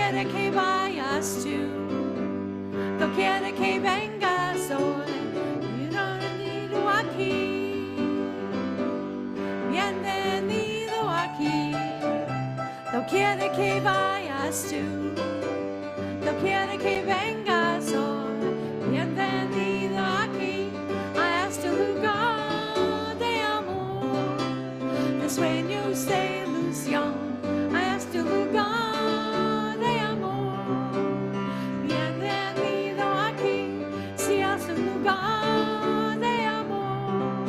quiere que vayas tú, no quiere que vengas hoy, bienvenido aquí, bienvenido aquí, no quiere que vayas tú, no quiere que vengas hoy, bienvenido aquí, a este lugar de amor, de sueños de ilusión, a este lugar de amor, bienvenido aquí, si es un lugar de amor,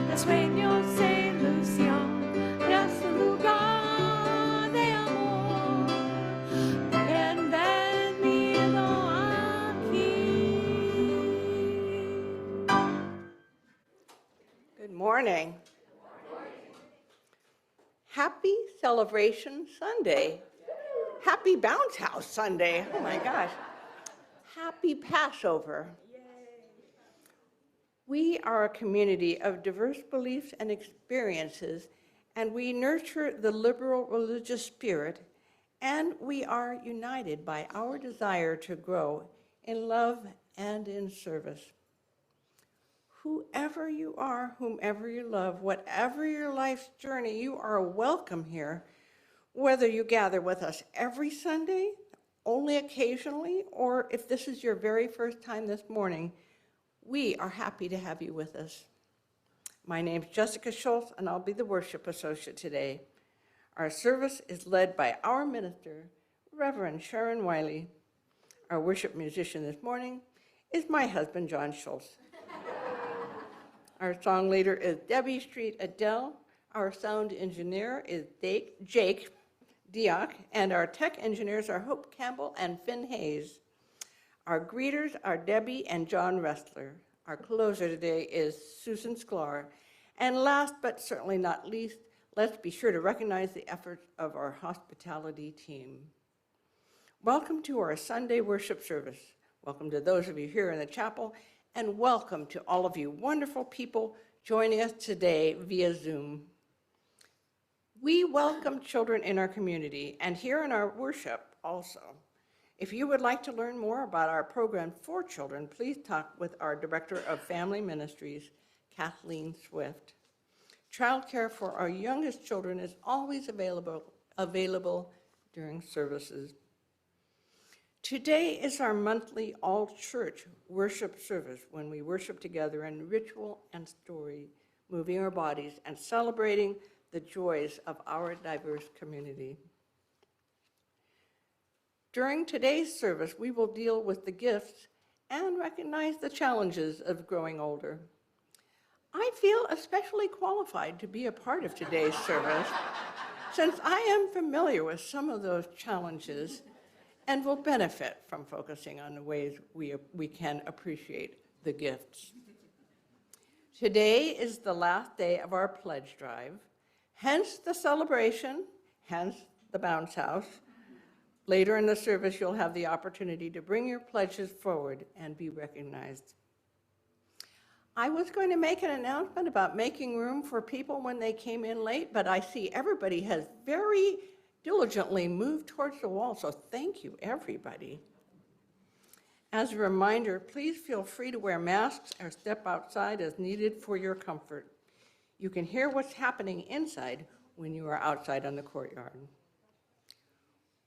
de sueños de ilusión, es un lugar de amor, bienvenido aquí. Good morning. Happy Celebration Sunday. Happy Bounce House Sunday. Oh my gosh. Happy Passover. We are a community of diverse beliefs and experiences, and we nurture the liberal religious spirit, and we are united by our desire to grow in love and in service. Whoever you are, whomever you love, whatever your life's journey, you are welcome here, whether you gather with us every Sunday, only occasionally, or if this is your very first time this morning, we are happy to have you with us. My name's Jessica Schultz, and I'll be the worship associate today. Our service is led by our minister, Reverend Sharon Wylie. Our worship musician this morning is my husband, John Schultz. Our song leader is Debbie Street Adele. Our sound engineer is Jake Diock, and our tech engineers are Hope Campbell and Finn Hayes. Our greeters are Debbie and John Restler. Our closer today is Susan Sklar. And last but certainly not least, let's be sure to recognize the efforts of our hospitality team. Welcome to our Sunday worship service. Welcome to those of you here in the chapel, and welcome to all of you wonderful people joining us today via Zoom. We welcome children in our community and here in our worship also. If you would like to learn more about our program for children, please talk with our Director of Family Ministries, Kathleen Swift. Childcare for our youngest children is always available during services. Today is our monthly all-church worship service when we worship together in ritual and story, moving our bodies and celebrating the joys of our diverse community. During today's service, we will deal with the gifts and recognize the challenges of growing older. I feel especially qualified to be a part of today's service since I am familiar with some of those challenges and will benefit from focusing on the ways we can appreciate the gifts. Today is the last day of our pledge drive, hence the celebration, hence the bounce house. Later in the service, you'll have the opportunity to bring your pledges forward and be recognized. I was going to make an announcement about making room for people when they came in late, but I see everybody has very diligently moved towards the wall, so thank you, everybody. As a reminder, please feel free to wear masks or step outside as needed for your comfort. You can hear what's happening inside when you are outside on the courtyard.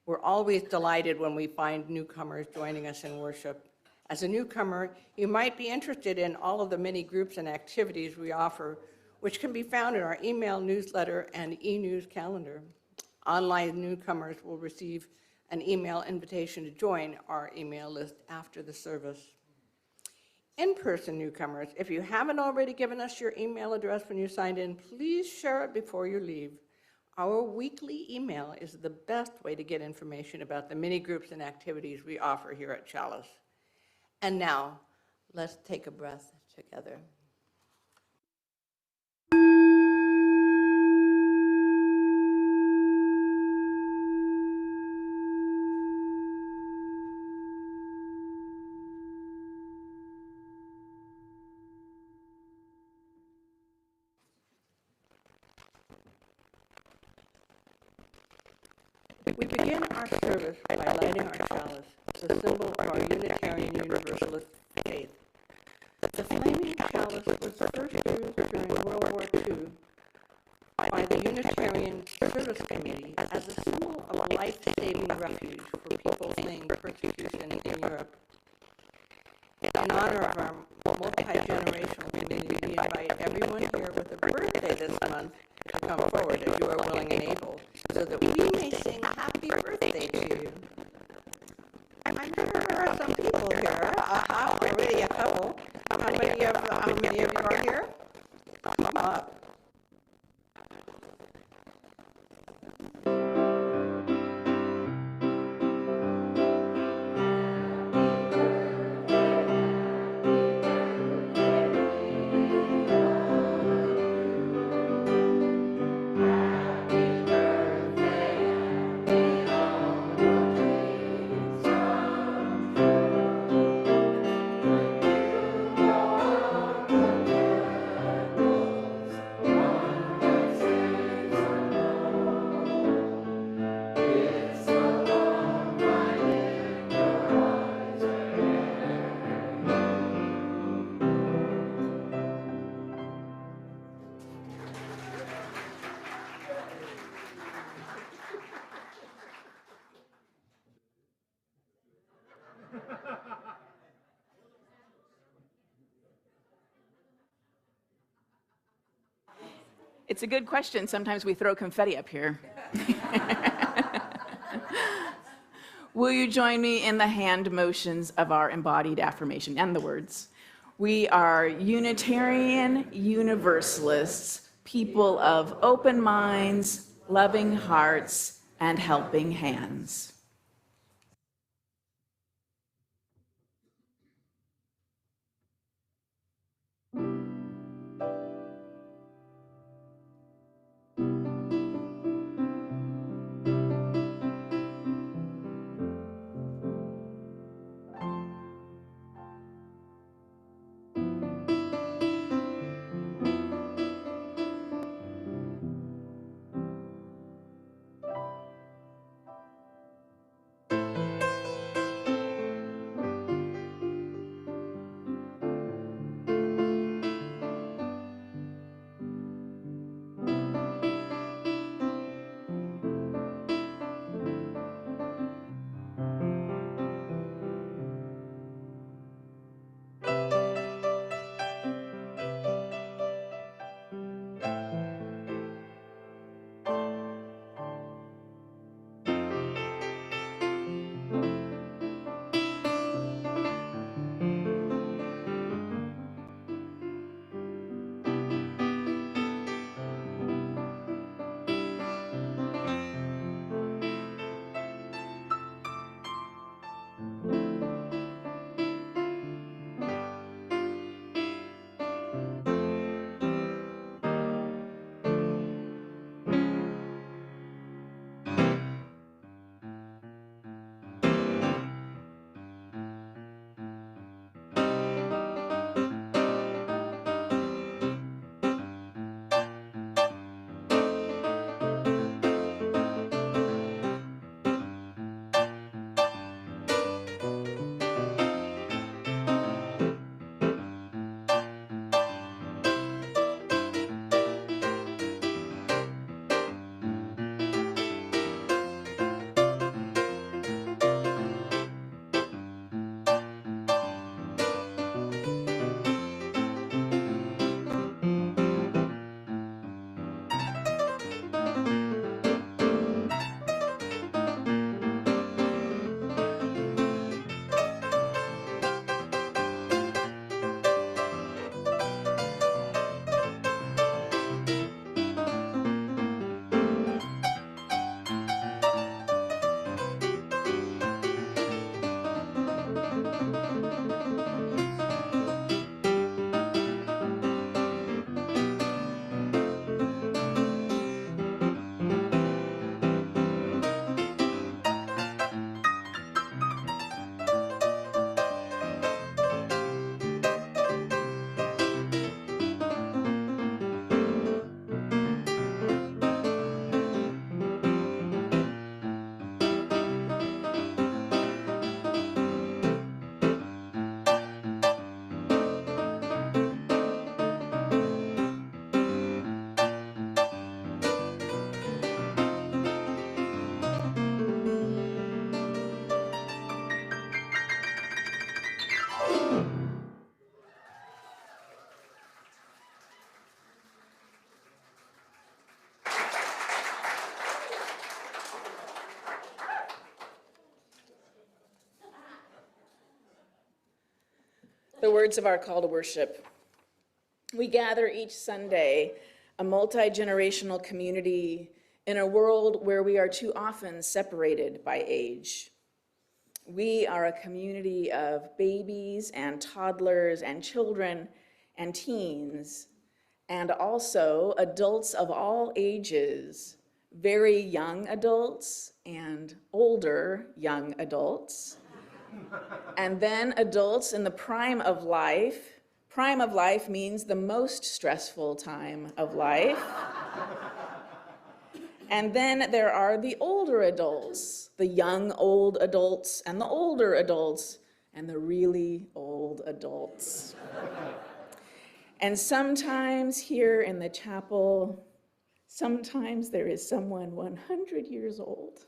We're always delighted when we find newcomers joining us in worship. As a newcomer, you might be interested in all of the many groups and activities we offer, which can be found in our email newsletter and e-news calendar. Online newcomers will receive an email invitation to join our email list after the service. In-person newcomers, if you haven't already given us your email address when you signed in, please share it before you leave. Our weekly email is the best way to get information about the many groups and activities we offer here at Chalice. And now, let's take a breath together. We begin our service by lighting our chalice, the symbol of our Unitarian Universalist faith. The flaming chalice was first used during World War II by the Unitarian Service Committee as a symbol of life-saving refuge for people fleeing persecution in Europe. In honor of our multi-generational community, we invite everyone here with a birthday this month to come forward if you are willing and able, so that we may sing happy birthday to you. I'm sure there are some people here. Already a couple. How many of you are here? Come up. It's a good question. Sometimes we throw confetti up here. Will you join me in the hand motions of our embodied affirmation and the words? We are Unitarian Universalists, people of open minds, loving hearts, and helping hands. the words of our call to worship. We gather each Sunday, a multi-generational community in a world where we are too often separated by age. We are a community of babies and toddlers and children and teens, and also adults of all ages, very young adults and older young adults, and then adults in the prime of life. Prime of life means the most stressful time of life. And then there are the older adults, the young old adults, and the older adults, and the really old adults. And sometimes here in the chapel, sometimes there is someone 100 years old.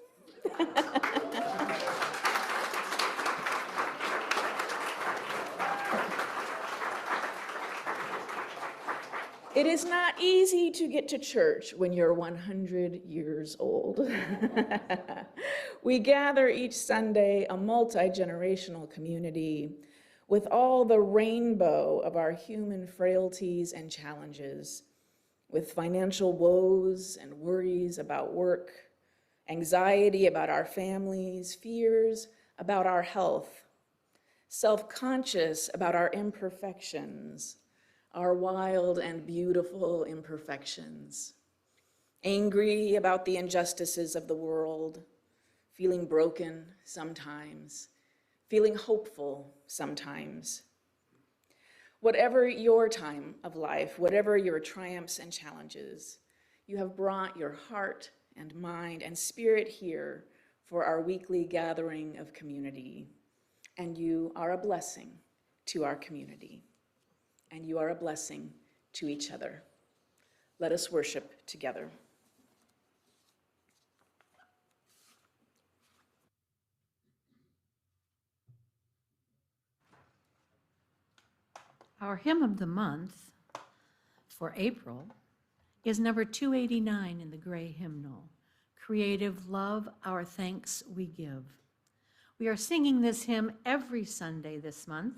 It is not easy to get to church when you're 100 years old. We gather each Sunday, a multi-generational community with all the rainbow of our human frailties and challenges, with financial woes and worries about work, anxiety about our families, fears about our health, self-conscious about our imperfections, our wild and beautiful imperfections, angry about the injustices of the world, feeling broken sometimes, feeling hopeful sometimes. Whatever your time of life, whatever your triumphs and challenges, you have brought your heart and mind and spirit here for our weekly gathering of community, and you are a blessing to our community. And you are a blessing to each other. Let us worship together. Our hymn of the month for April is number 289 in the Gray Hymnal, Creative Love, Our Thanks We Give. We are singing this hymn every Sunday this month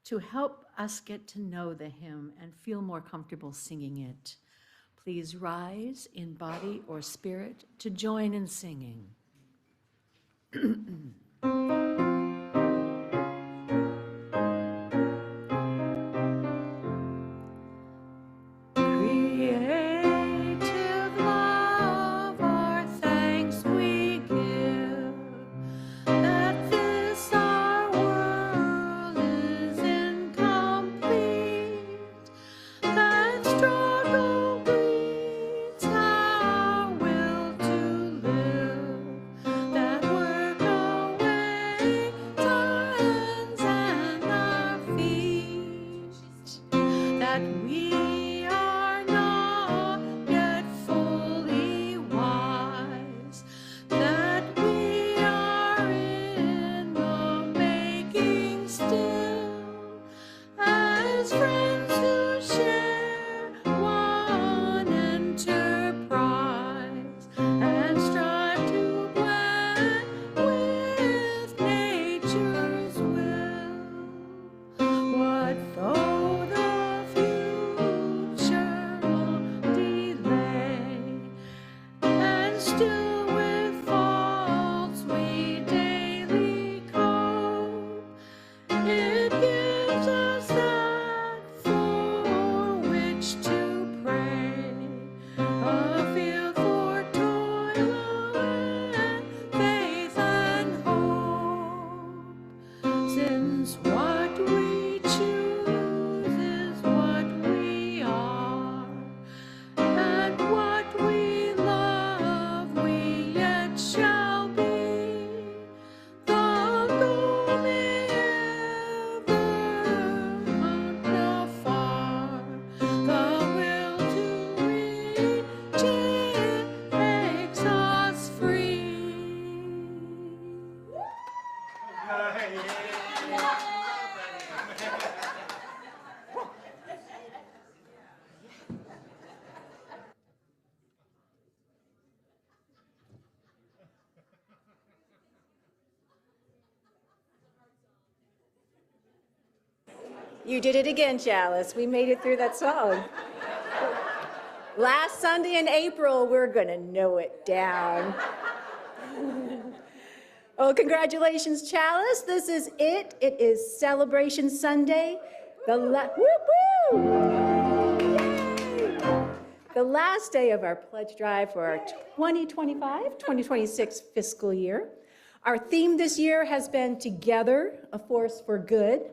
to help us get to know the hymn and feel more comfortable singing it. Please rise in body or spirit to join in singing. Creative love, our thanks we give, that this our world is incomplete, that struggle breeds our will to live, that work awaits our hands and our feet, that we are not yet fully wise, that we are in the making still, as friends who share one enterprise and strive to blend with nature's will. What though the future long delay, and still with faults we daily cope, it gives us that for which to pray, a field for toil and faith and hope. Since what we choose is what we are, and what we love we yet shall be, the goal may ever hunt afar, the will to reach it makes us free. You did it again, Chalice. We made it through that song. Last Sunday in April, we're gonna know it down. Oh, congratulations, Chalice. This is it. It is Celebration Sunday. Whoop, woo! Yay! The last day of our pledge drive for our 2025-2026 fiscal year. Our theme this year has been Together, a Force for Good.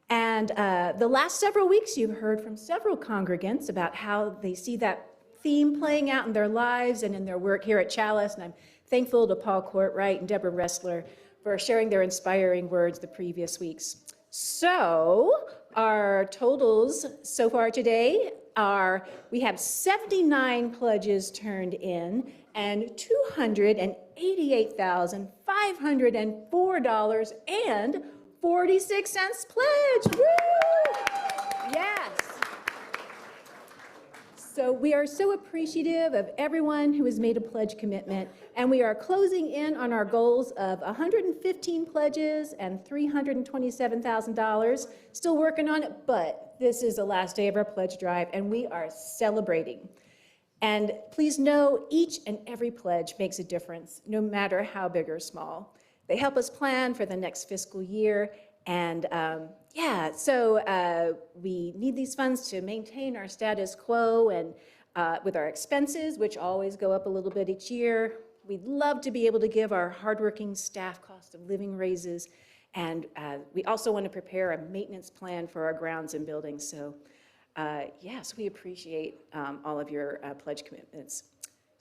And the last several weeks, you've heard from several congregants about how they see that theme playing out in their lives and in their work here at Chalice. And I'm thankful to Paul Courtwright and Deborah Ressler for sharing their inspiring words the previous weeks. So our totals so far today are, we have 79 pledges turned in and $288,504.46 pledged. Woo! Yes. So we are so appreciative of everyone who has made a pledge commitment, and we are closing in on our goals of 115 pledges and $327,000. Still working on it, but this is the last day of our pledge drive, and we are celebrating. And please know, each and every pledge makes a difference, no matter how big or small. They help us plan for the next fiscal year, and so we need these funds to maintain our status quo and with our expenses, which always go up a little bit each year. We'd love to be able to give our hardworking staff cost of living raises, and we also want to prepare a maintenance plan for our grounds and buildings. So yes, we appreciate all of your pledge commitments.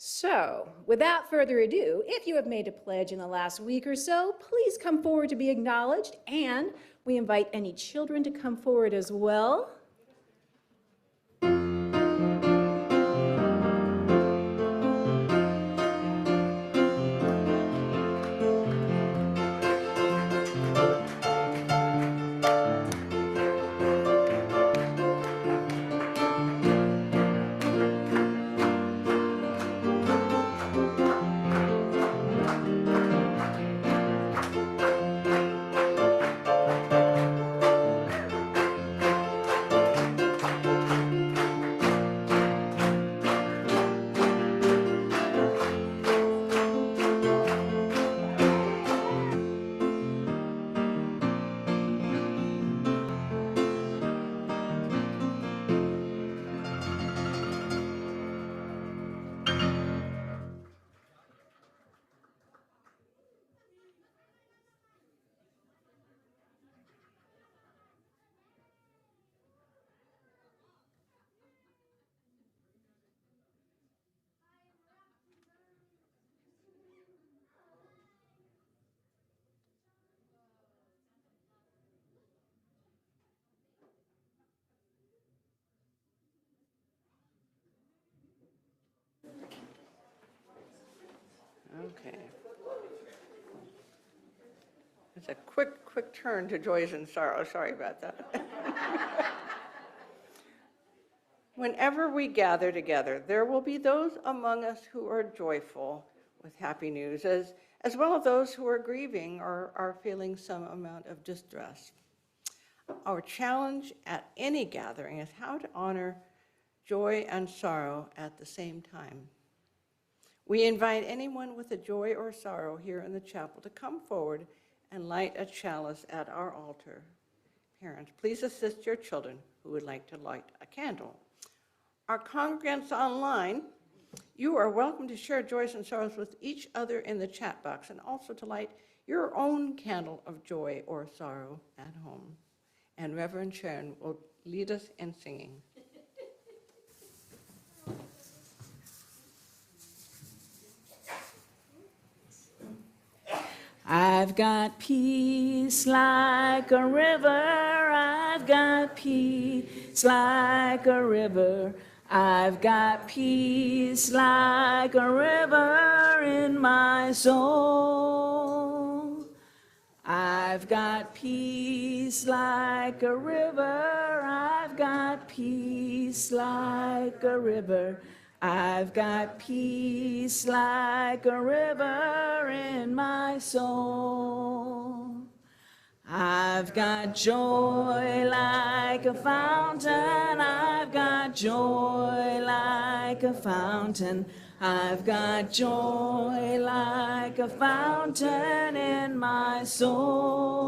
So, without further ado, if you have made a pledge in the last week or so, please come forward to be acknowledged, and we invite any children to come forward as well. Okay. It's a quick turn to joys and sorrow. Sorry about that. Whenever we gather together, there will be those among us who are joyful with happy news, as well as those who are grieving or are feeling some amount of distress. Our challenge at any gathering is how to honor joy and sorrow at the same time. We invite anyone with a joy or sorrow here in the chapel to come forward and light a chalice at our altar. Parents, please assist your children who would like to light a candle. Our congregants online, you are welcome to share joys and sorrows with each other in the chat box, and also to light your own candle of joy or sorrow at home. And Reverend Sharon will lead us in singing. I've got peace like a river, I've got peace like a river, I've got peace like a river in my soul. I've got peace like a river, I've got peace like a river, I've got peace like a river in my soul. I've I've got joy like a fountain. I've got joy like a fountain. I've got joy like a fountain in my soul.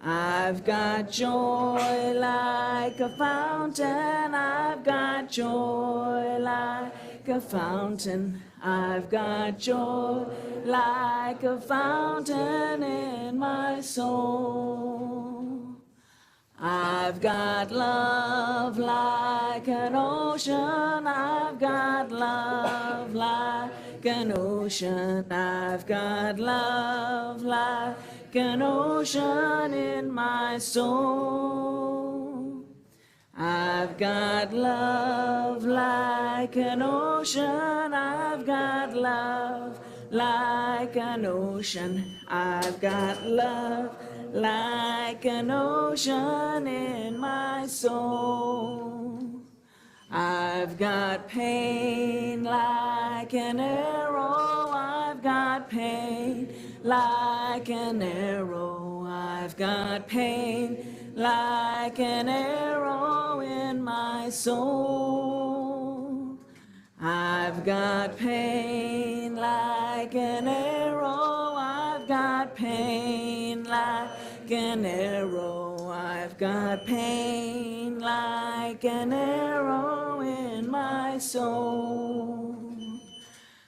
I've got joy like a fountain. I've got joy like a fountain. I've got joy like a fountain in my soul. I've got love like an ocean. I've got love like an ocean. I've got love like an ocean in my soul. I've got love like an ocean. I've got love like an ocean. I've got love like an ocean in my soul. I've got pain like an arrow. I've got pain like an arrow. I've got pain like an arrow in my soul. I've got pain like an arrow. I've got pain like an arrow. I've got pain like an arrow in my soul.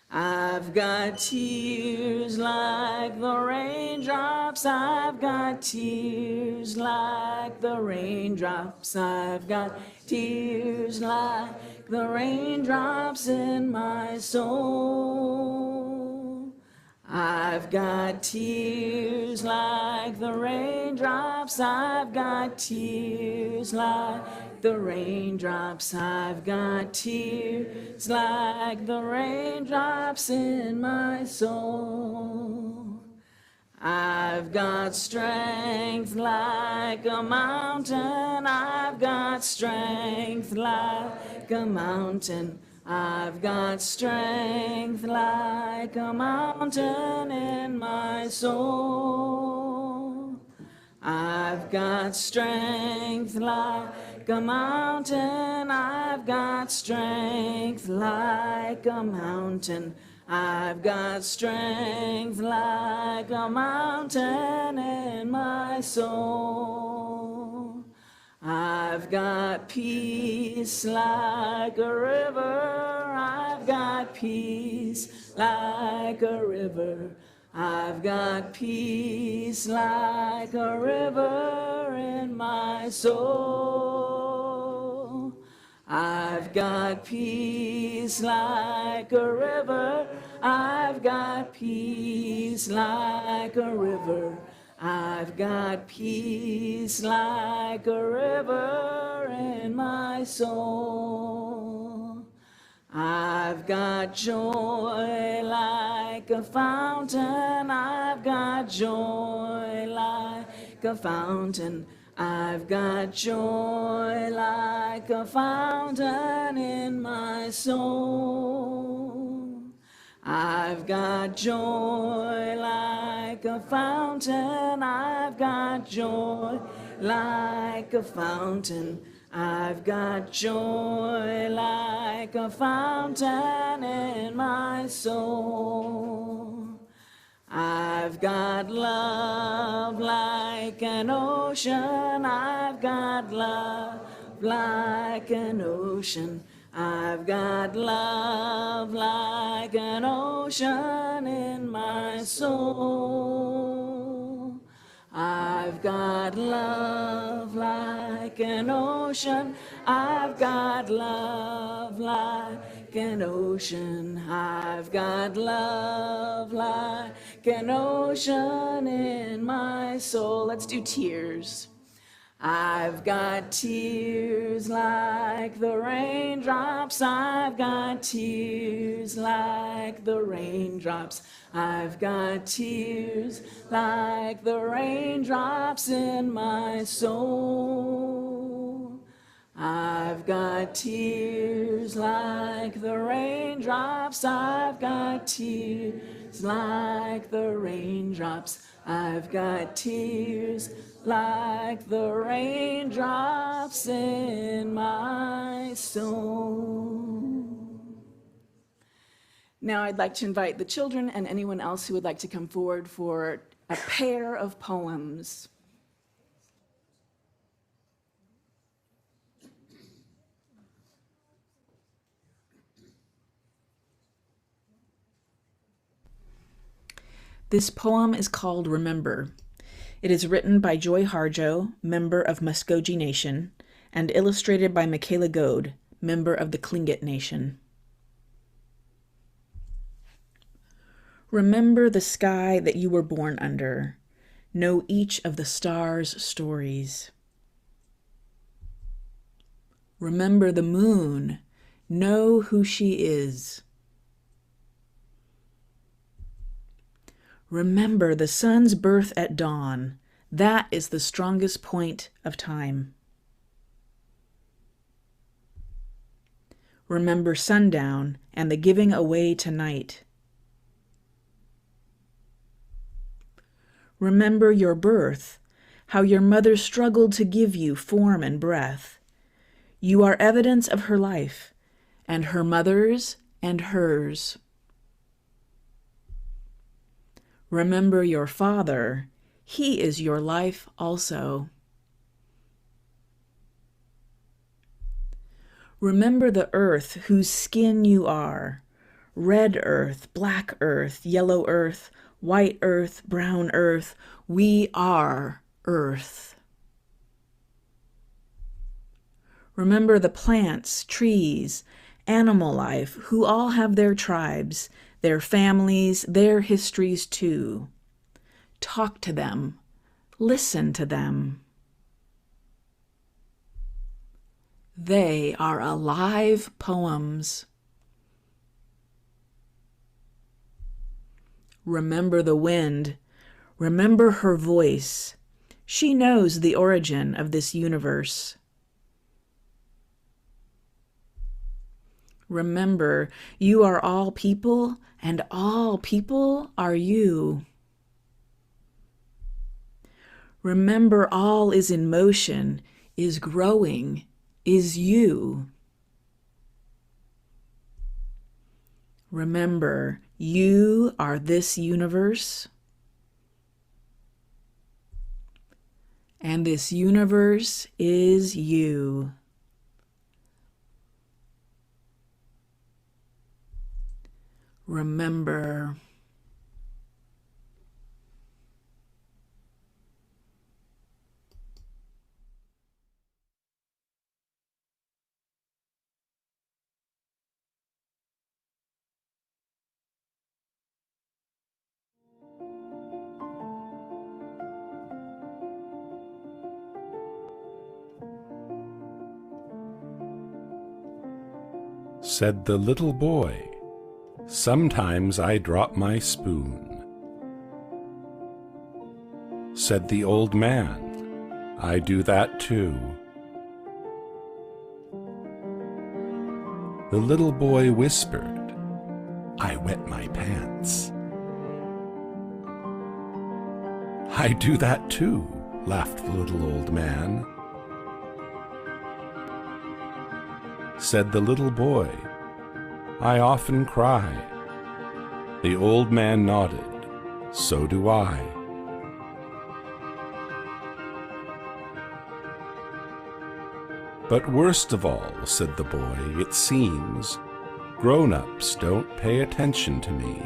I've got tears like the raindrops. I've got tears like the raindrops. I've got tears like the raindrops in my soul. I've got tears like the raindrops. I've got tears like the raindrops. I've got tears like the raindrops in my soul. I've got strength like a mountain. I've got strength like a mountain. I've got strength like a mountain in my soul. I've got strength like a mountain. I've got strength like a mountain. I've got strength like a mountain in my soul. I've got peace like a river. I've got peace like a river. I've got peace like a river in my soul. I've got peace like a river. I've got peace like a river. I've got peace like a river in my soul. I've got joy like a fountain. I've got joy like a fountain. I've got joy like a fountain in my soul. I've got joy like a fountain. I've got joy like a fountain. I've got joy like a fountain in my soul. I've got love like an ocean. I've got love like an ocean. I've got love like an ocean in my soul. I've got love like an ocean. I've got love like an ocean. I've got love like an ocean in my soul. Let's do tears. I've got tears like the raindrops. I've got tears like the raindrops. I've got tears like the raindrops in my soul. I've got tears like the raindrops. I've got tears like the raindrops. I've got tears like the raindrops in my soul. Now I'd like to invite the children and anyone else who would like to come forward for a pair of poems. This poem is called Remember. It is written by Joy Harjo, member of Muskogee Nation, and illustrated by Michaela Goad, member of the Tlingit Nation. Remember the sky that you were born under. Know each of the stars' stories. Remember the moon. Know who she is. Remember the sun's birth at dawn. That is the strongest point of time. Remember sundown and the giving away to night. Remember your birth, how your mother struggled to give you form and breath. You are evidence of her life, and her mother's and hers. Remember your father. He is your life also. Remember the earth whose skin you are. Red earth, black earth, yellow earth, white earth, brown earth. We are earth. Remember the plants, trees, animal life, who all have their tribes, their families, their histories too. Talk to them. Listen to them. They are alive poems. Remember the wind. Remember her voice. She knows the origin of this universe. Remember, you are all people, and all people are you. Remember, all is in motion, is growing, is you. Remember, you are this universe, and this universe is you. Remember. Said the little boy, "Sometimes I drop my spoon." Said the old man, "I do that too." The little boy whispered, "I wet my pants." "I do that too," laughed the little old man. Said the little boy, "I often cry." The old man nodded, "So do I." "But worst of all," said the boy, "it seems, grown-ups don't pay attention to me."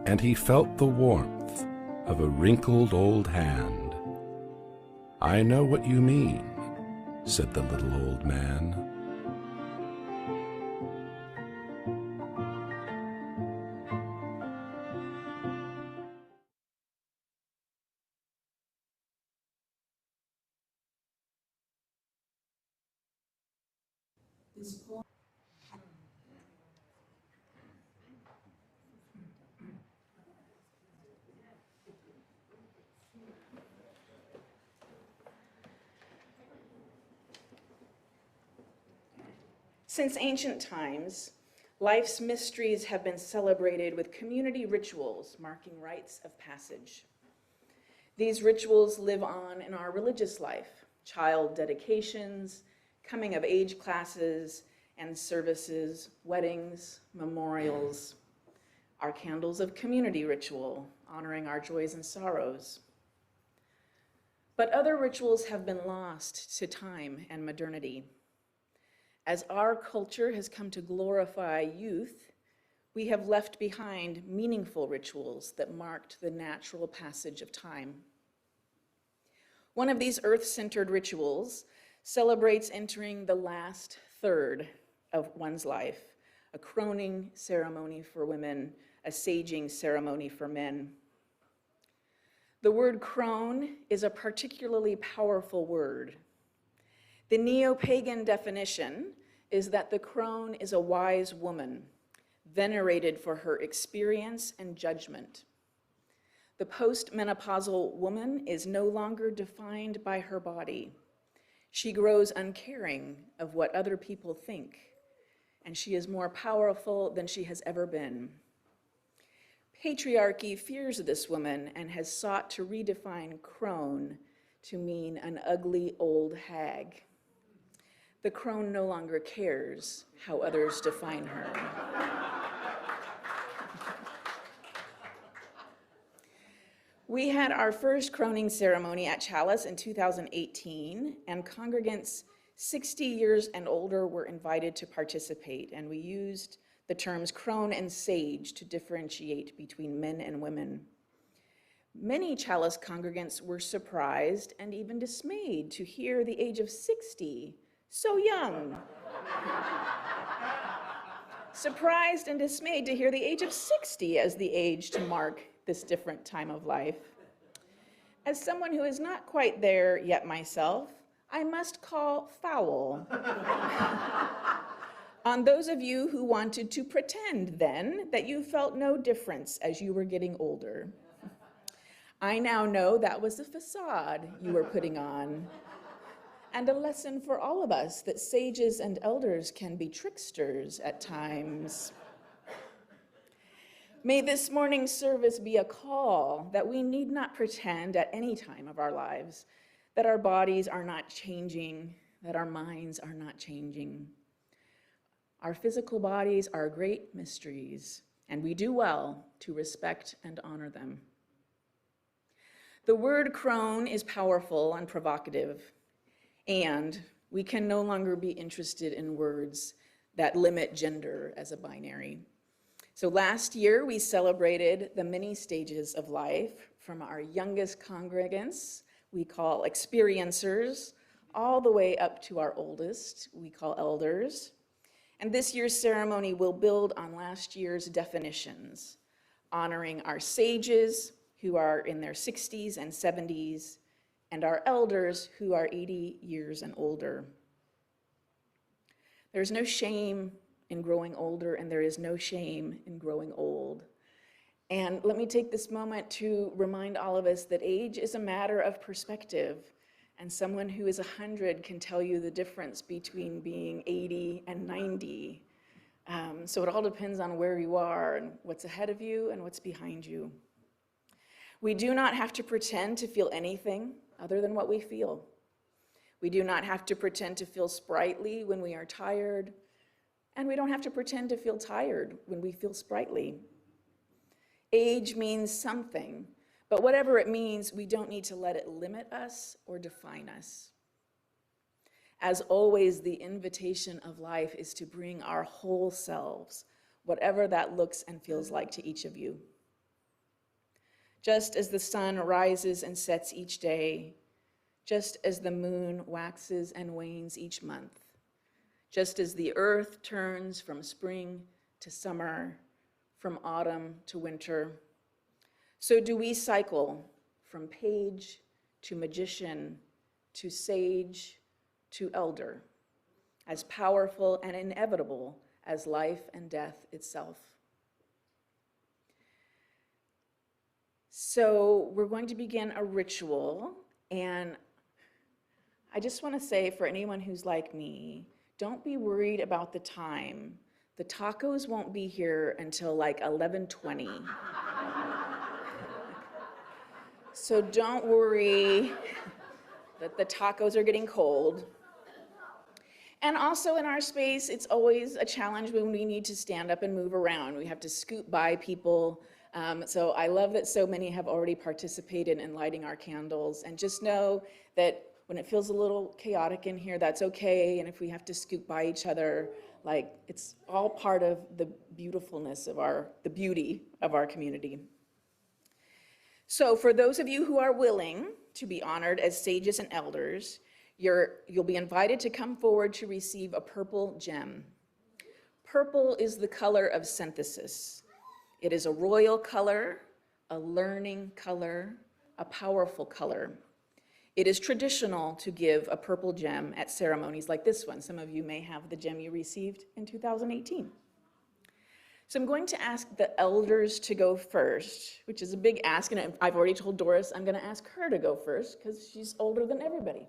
And he felt the warmth of a wrinkled old hand. "I know what you mean," said the little old man. Since ancient times, Life's mysteries have been celebrated with community rituals marking rites of passage. These rituals live on in our religious life: child dedications, coming of age classes and services, weddings, memorials, our candles of community ritual, honoring our joys and sorrows. But other rituals have been lost to time and modernity. As our culture has come to glorify youth, we have left behind meaningful rituals that marked the natural passage of time. One of these earth-centered rituals celebrates entering the last third of one's life, a croning ceremony for women, a saging ceremony for men. The word crone is a particularly powerful word. The neo-pagan definition is that the crone is a wise woman, venerated for her experience and judgment. The post-menopausal woman is no longer defined by her body. She grows uncaring of what other people think, and she is more powerful than she has ever been. Patriarchy fears this woman and has sought to redefine crone to mean an ugly old hag. The crone no longer cares how others define her. We had our first croning ceremony at Chalice in 2018, and congregants 60 years and older were invited to participate, and we used the terms crone and sage to differentiate between men and women. Many Chalice congregants were surprised and even dismayed to hear the age of 60, so young. Surprised and dismayed to hear the age of 60 as the age to mark this different time of life. As someone who is not quite there yet myself, I must call foul on those of you who wanted to pretend then that you felt no difference as you were getting older. I now know that was a facade you were putting on, and a lesson for all of us that sages and elders can be tricksters at times. May this morning's service be a call that we need not pretend at any time of our lives that our bodies are not changing, that our minds are not changing. Our physical bodies are great mysteries, and we do well to respect and honor them. The word crone is powerful and provocative, and we can no longer be interested in words that limit gender as a binary. So last year, we celebrated the many stages of life from our youngest congregants, we call experiencers, all the way up to our oldest, we call elders. And this year's ceremony will build on last year's definitions, honoring our sages who are in their 60s and 70s, and our elders who are 80 years and older. There's no shame in growing older, and there is no shame in growing old. And let me take this moment to remind all of us that age is a matter of perspective, and someone who is 100 can tell you the difference between being 80 and 90. So it all depends on where you are and what's ahead of you and what's behind you. We do not have to pretend to feel anything other than what we feel. We do not have to pretend to feel sprightly when we are tired, and we don't have to pretend to feel tired when we feel sprightly. Age means something, but whatever it means, we don't need to let it limit us or define us. As always, the invitation of life is to bring our whole selves, whatever that looks and feels like to each of you. Just as the sun rises and sets each day, just as the moon waxes and wanes each month, just as the earth turns from spring to summer, from autumn to winter, so do we cycle from page to magician to sage to elder, as powerful and inevitable as life and death itself. So we're going to begin a ritual, and I just want to say for anyone who's like me, don't be worried about the time. The tacos won't be here until like 11:20. So don't worry that the tacos are getting cold. And also in our space, it's always a challenge when we need to stand up and move around. We have to scoot by people. So I love that so many have already participated in lighting our candles. And just know that when it feels a little chaotic in here, that's okay. And if we have to scoot by each other, like it's all part of the beautifulness of the beauty of our community. So for those of you who are willing to be honored as sages and elders, you'll be invited to come forward to receive a purple gem. Purple is the color of synthesis. It is a royal color, a learning color, a powerful color. It is traditional to give a purple gem at ceremonies like this one. Some of you may have the gem you received in 2018. So I'm going to ask the elders to go first, which is a big ask, and I've already told Doris I'm going to ask her to go first because she's older than everybody.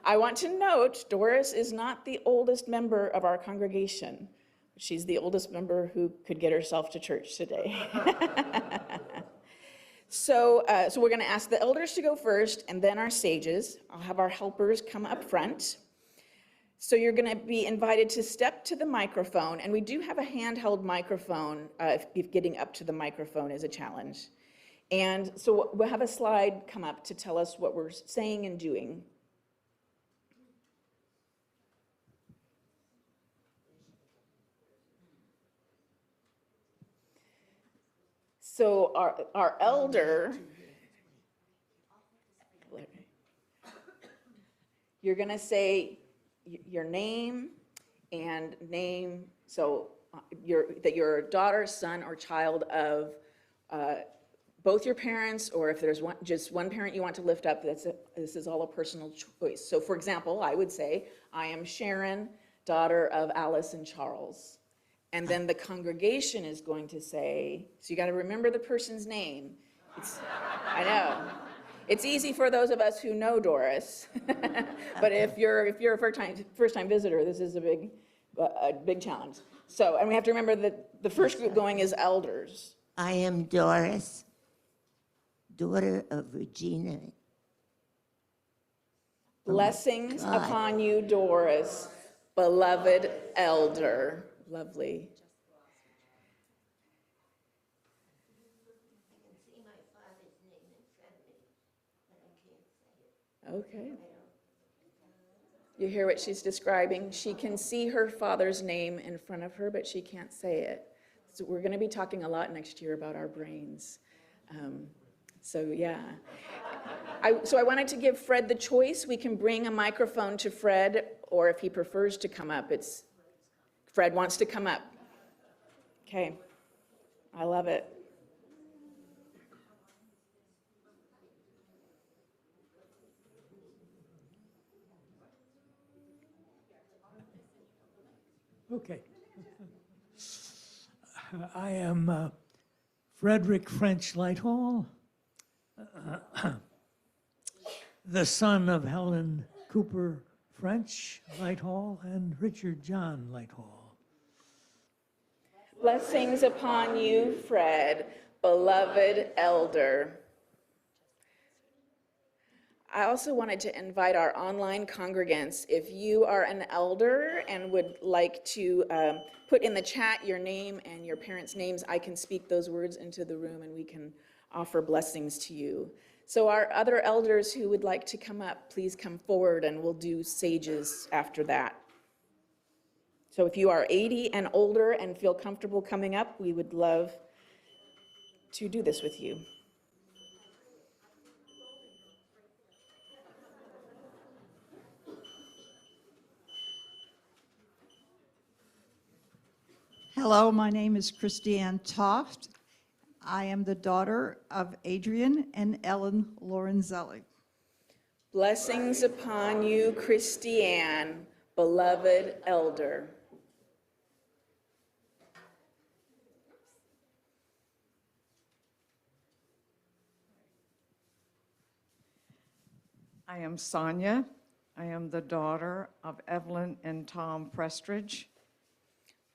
I want to note, Doris is not the oldest member of our congregation. She's the oldest member who could get herself to church today. So we're going to ask the elders to go first, and then our sages. I'll have our helpers come up front. So you're going to be invited to step to the microphone, and we do have a handheld microphone if getting up to the microphone is a challenge. And so we'll have a slide come up to tell us what we're saying and doing. So our elder, you're going to say your name and name, so that you're a daughter, son, or child of both your parents, or if there's just one parent you want to lift up, this is all a personal choice. So for example, I would say, I am Sharon, daughter of Alice and Charles. And then the congregation is going to say, so you got to remember the person's name. I know. It's easy for those of us who know Doris, but if you're a first-time visitor, this is a big challenge. So, and we have to remember that the first group going is elders. I am Doris, daughter of Regina. Blessings God. upon you, Doris, beloved elder. Lovely. Okay. You hear what she's describing? She can see her father's name in front of her, but she can't say it. So we're going to be talking a lot next year about our brains. So yeah. So I wanted to give Fred the choice. We can bring a microphone to Fred, or if he prefers to come up, Fred wants to come up. Okay. I love it. Okay. I am Frederick French Lighthall, the son of Helen Cooper French Lighthall and Richard John Lighthall. Blessings upon you, Fred, beloved elder. I also wanted to invite our online congregants, if you are an elder and would like to put in the chat your name and your parents' names, I can speak those words into the room and we can offer blessings to you. So our other elders who would like to come up, please come forward and we'll do sages after that. So if you are 80 and older and feel comfortable coming up, we would love to do this with you. Hello, my name is Christiane Toft. I am the daughter of Adrian and Ellen Lorenzelli. Blessings upon you, Christiane, beloved elder. I am Sonia. I am the daughter of Evelyn and Tom Prestridge.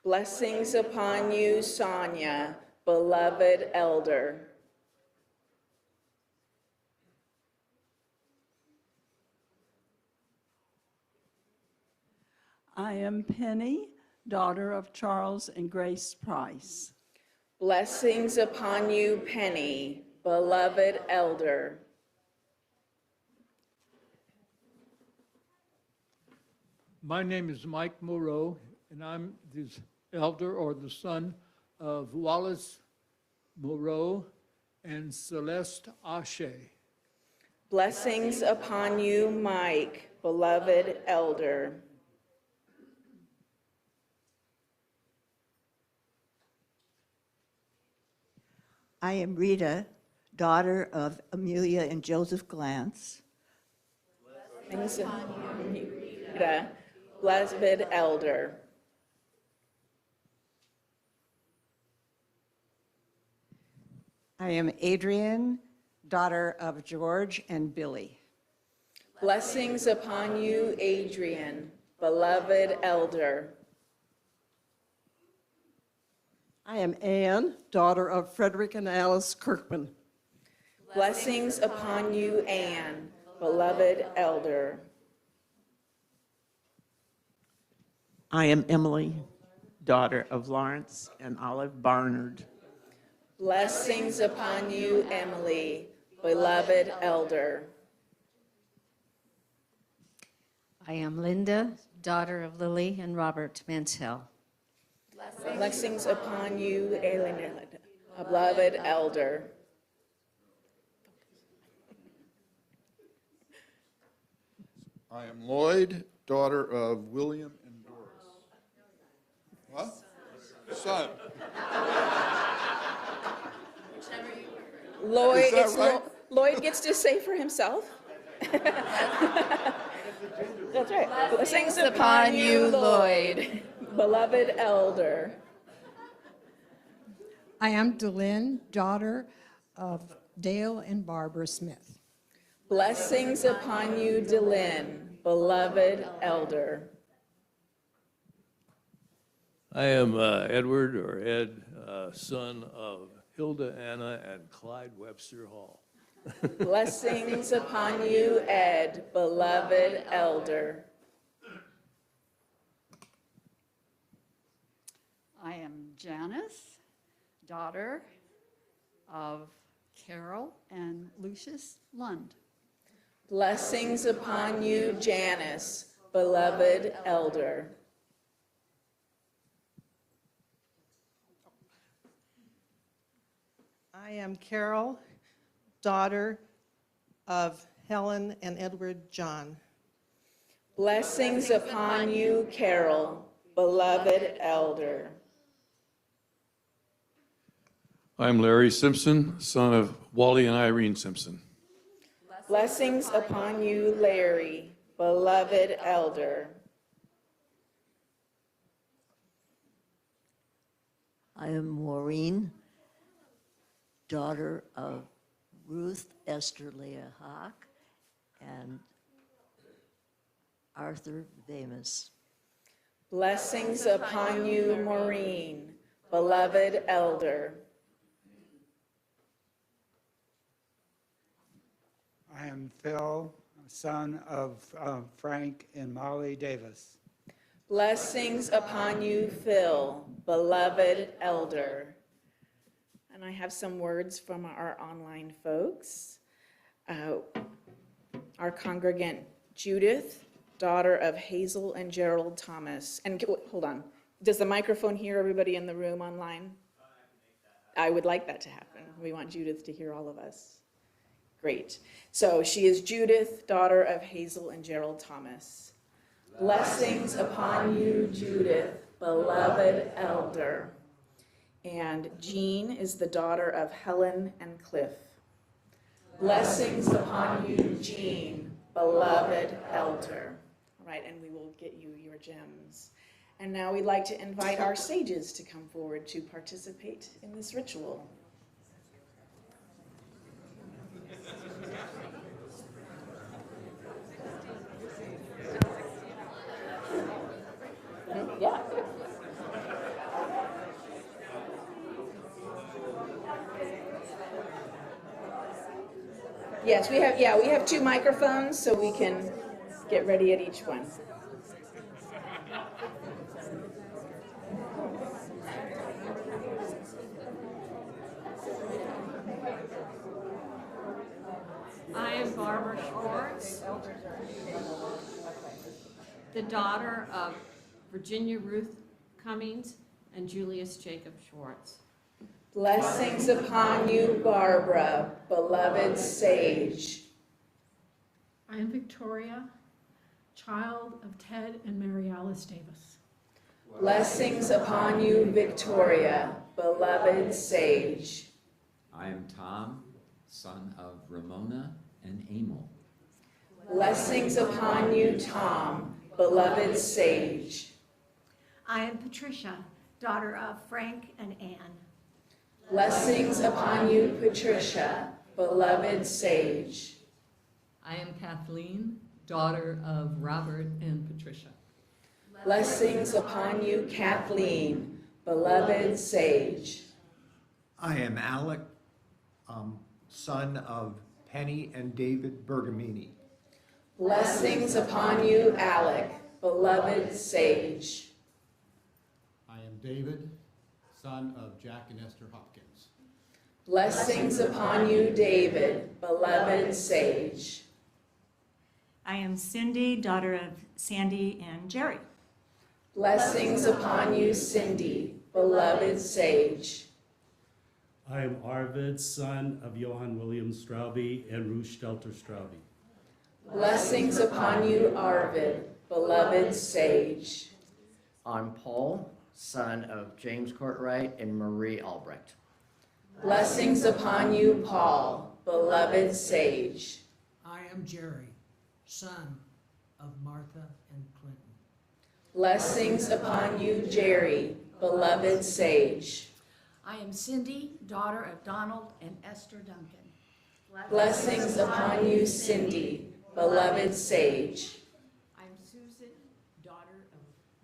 Blessings upon you, Sonia, beloved elder. I am Penny, daughter of Charles and Grace Price. Blessings upon you, Penny, beloved elder. My name is Mike Moreau, and I'm the elder or the son of Wallace Moreau and Celeste Ashe. Blessings upon you, Mike, beloved elder. I am Rita, daughter of Amelia and Joseph Glantz. Blessings upon you, Rita, beloved elder. I am Adrian, daughter of George and Billy. Blessings upon you, Adrian, beloved elder. I am Anne, daughter of Frederick and Alice Kirkman. Blessings upon you, Anne, beloved elder. I am Emily, daughter of Lawrence and Olive Barnard. Blessings upon you, Emily, beloved elder. I am Linda, daughter of Lily and Robert Mansell. Blessings upon you, Elena, beloved elder. I am Lloyd, daughter of William and Doris. What? Son. Lloyd, Is that right? Lloyd gets to say for himself. That's right. Blessings upon you, Lloyd, beloved elder. I am Delynn, daughter of Dale and Barbara Smith. Blessings upon you, Delynn, beloved elder. I am Edward, or Ed, son of Hilda Anna and Clyde Webster Hall. Blessings upon you, Ed, beloved elder. I am Janice, daughter of Carol and Lucius Lund. Blessings upon you, Janice, beloved elder. I am Carol, daughter of Helen and Edward John. Blessings upon you, Carol, beloved elder. I'm Larry Simpson, son of Wally and Irene Simpson. Blessings upon you, Larry, beloved elder. I am Maureen, daughter of Ruth Esther Leah Hawk and Arthur Vamus. Blessings upon you, Maureen, beloved elder. I am Phil, son of Frank and Molly Davis. Blessings upon you, Phil, beloved elder. And I have some words from our online folks. Our congregant Judith, daughter of Hazel and Gerald Thomas. And hold on, does the microphone hear everybody in the room online? I would like that to happen. We want Judith to hear all of us. Great. So she is Judith, daughter of Hazel and Gerald Thomas. Blessings upon you, Judith, beloved elder. And Jean is the daughter of Helen and Cliff. Blessings upon you, Jean, beloved elder. All right, and we will get you your gems. And now we'd like to invite our sages to come forward to participate in this ritual. Yeah. Yes, we have 2 microphones, so we can get ready at each one. I am Barbara Schwartz, the daughter of Virginia Ruth Cummings and Julius Jacob Schwartz. Blessings upon you, Barbara, beloved sage. I am Victoria, child of Ted and Mary Alice Davis. Blessings upon you, Victoria, beloved sage. I am Tom, son of Ramona and Emil. Blessings upon you, Tom, beloved sage. I am Patricia, daughter of Frank and Anne. Blessings upon you, Patricia, beloved sage. I am Kathleen, daughter of Robert and Patricia. Blessings upon you, Kathleen, beloved sage. I am Alec, son of Penny and David Bergamini. Blessings upon you, Alec, beloved sage. I am David, son of Jack and Esther Hopkins. Blessings upon you, David, beloved sage. I am Cindy, daughter of Sandy and Jerry. Blessings upon you, Cindy, beloved sage. I am Arvid, son of Johann William Straube and Ruth Stelter Straube. Blessings upon you, Arvid, beloved sage. I'm Paul, son of James Courtwright and Marie Albrecht. Blessings upon you, Paul, beloved sage. I am Jerry, son of Martha and Clinton. Blessings upon you, Jerry, beloved sage. I am Cindy, daughter of Donald and Esther Duncan. Blessings upon you, Cindy, beloved sage. I'm Susan, daughter of